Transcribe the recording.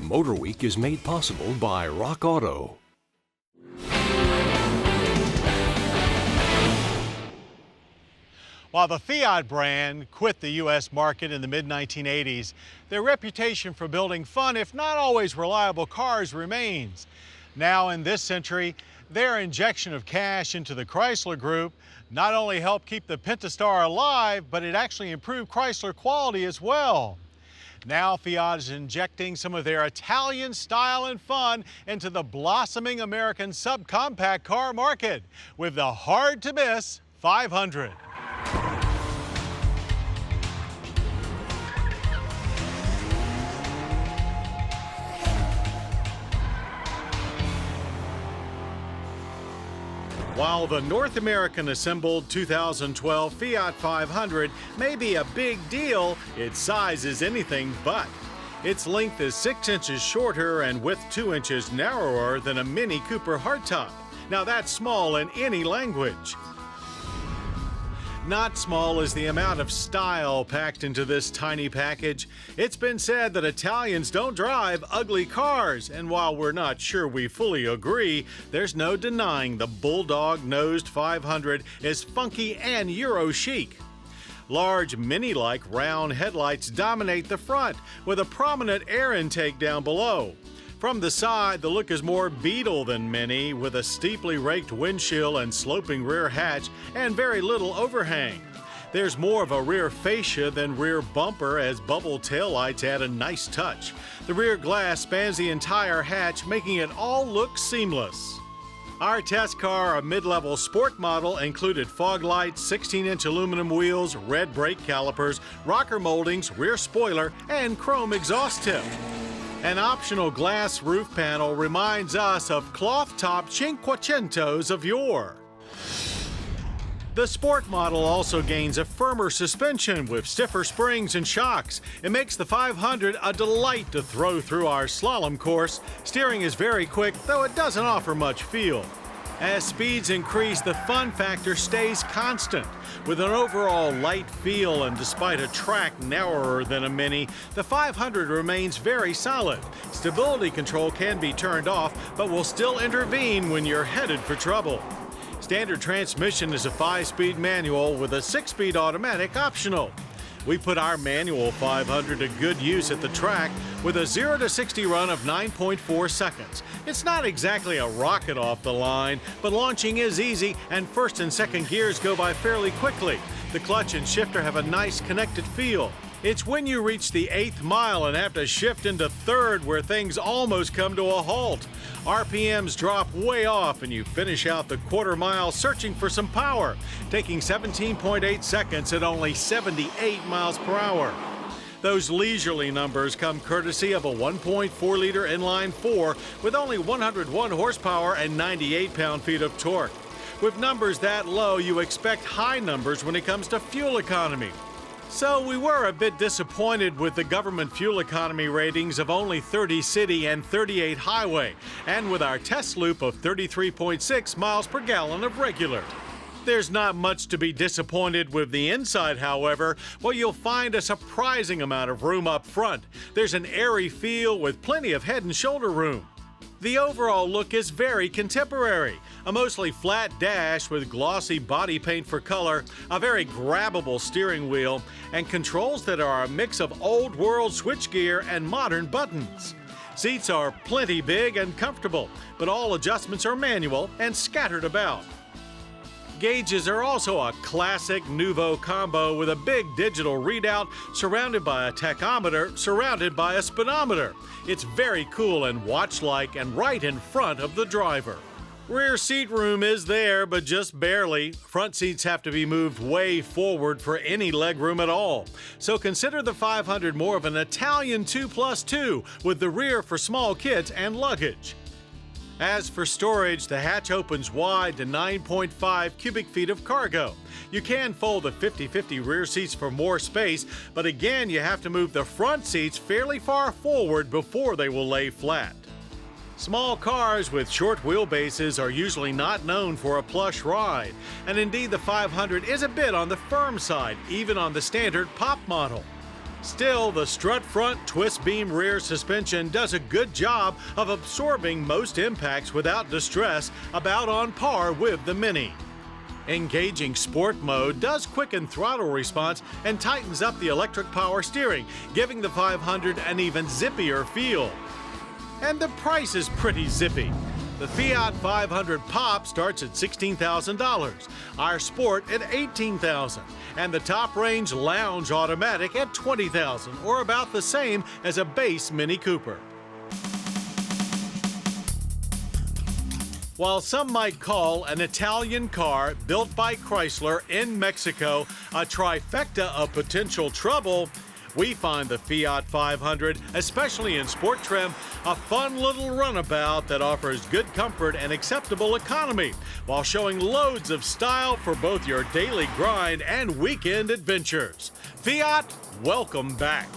MotorWeek is made possible by Rock Auto. While the Fiat brand quit the U.S. market in the mid-1980s, their reputation for building fun, if not always reliable cars, remains. Now in this century, their injection of cash into the Chrysler Group not only helped keep the Pentastar alive, but it actually improved Chrysler quality as well. Now Fiat is injecting some of their Italian style and fun into the blossoming American subcompact car market with the hard-to-miss 500. While the North American assembled 2012 Fiat 500 may be a big deal, its size is anything but. Its length is 6 inches shorter and width 2 inches narrower than a Mini Cooper hardtop. Now that's small in any language. Not small is the amount of style packed into this tiny package. It's been said that Italians don't drive ugly cars, and while we're not sure we fully agree, there's no denying the bulldog-nosed 500 is funky and Euro chic. Large Mini-like round headlights dominate the front, with a prominent air intake down below. From the side, the look is more Beetle than Mini, with a steeply raked windshield and sloping rear hatch and very little overhang. There's more of a rear fascia than rear bumper, as bubble taillights add a nice touch. The rear glass spans the entire hatch, making it all look seamless. Our test car, a mid-level sport model, included fog lights, 16-inch aluminum wheels, red brake calipers, rocker moldings, rear spoiler, and chrome exhaust tip. An optional glass roof panel reminds us of cloth-topped Cinquecentos of yore. The sport model also gains a firmer suspension with stiffer springs and shocks. It makes the 500 a delight to throw through our slalom course. Steering is very quick, though it doesn't offer much feel. As speeds increase, the fun factor stays constant. With an overall light feel and despite a track narrower than a Mini, the 500 remains very solid. Stability control can be turned off, but will still intervene when you're headed for trouble. Standard transmission is a 5-speed manual with a 6-speed automatic optional. We put our manual 500 to good use at the track with a 0 to 60 run of 9.4 seconds. It's not exactly a rocket off the line, but launching is easy and first and second gears go by fairly quickly. The clutch and shifter have a nice connected feel. It's when you reach the 8th mile and have to shift into 3rd where things almost come to a halt. RPMs drop way off and you finish out the quarter mile searching for some power, taking 17.8 seconds at only 78 miles per hour. Those leisurely numbers come courtesy of a 1.4-liter inline-4 with only 101 horsepower and 98 pound-feet of torque. With numbers that low, you expect high numbers when it comes to fuel economy. So we were a bit disappointed with the government fuel economy ratings of only 30 city and 38 highway, and with our test loop of 33.6 miles per gallon of regular. There's not much to be disappointed with the inside, however. Well, you'll find a surprising amount of room up front. There's an airy feel with plenty of head and shoulder room. The overall look is very contemporary. A mostly flat dash with glossy body paint for color, a very grabbable steering wheel, and controls that are a mix of old-world switchgear and modern buttons. Seats are plenty big and comfortable, but all adjustments are manual and scattered about. Gauges are also a classic Nouveau combo with a big digital readout surrounded by a tachometer surrounded by a speedometer. It's very cool and watch-like and right in front of the driver. Rear seat room is there, but just barely. Front seats have to be moved way forward for any leg room at all. So consider the 500 more of an Italian 2+2 with the rear for small kids and luggage. As for storage, the hatch opens wide to 9.5 cubic feet of cargo. You can fold the 50-50 rear seats for more space, but again, you have to move the front seats fairly far forward before they will lay flat. Small cars with short wheelbases are usually not known for a plush ride, and indeed the 500 is a bit on the firm side, even on the standard pop model. Still, the strut front twist beam rear suspension does a good job of absorbing most impacts without distress, about on par with the Mini. Engaging Sport mode does quicken throttle response and tightens up the electric power steering, giving the 500 an even zippier feel. And the price is pretty zippy. The Fiat 500 Pop starts at $16,000, our Sport at $18,000, and the top-range Lounge Automatic at $20,000, or about the same as a base Mini Cooper. While some might call an Italian car built by Chrysler in Mexico a trifecta of potential trouble, we find the Fiat 500, especially in sport trim, a fun little runabout that offers good comfort and acceptable economy, while showing loads of style for both your daily grind and weekend adventures. Fiat, welcome back.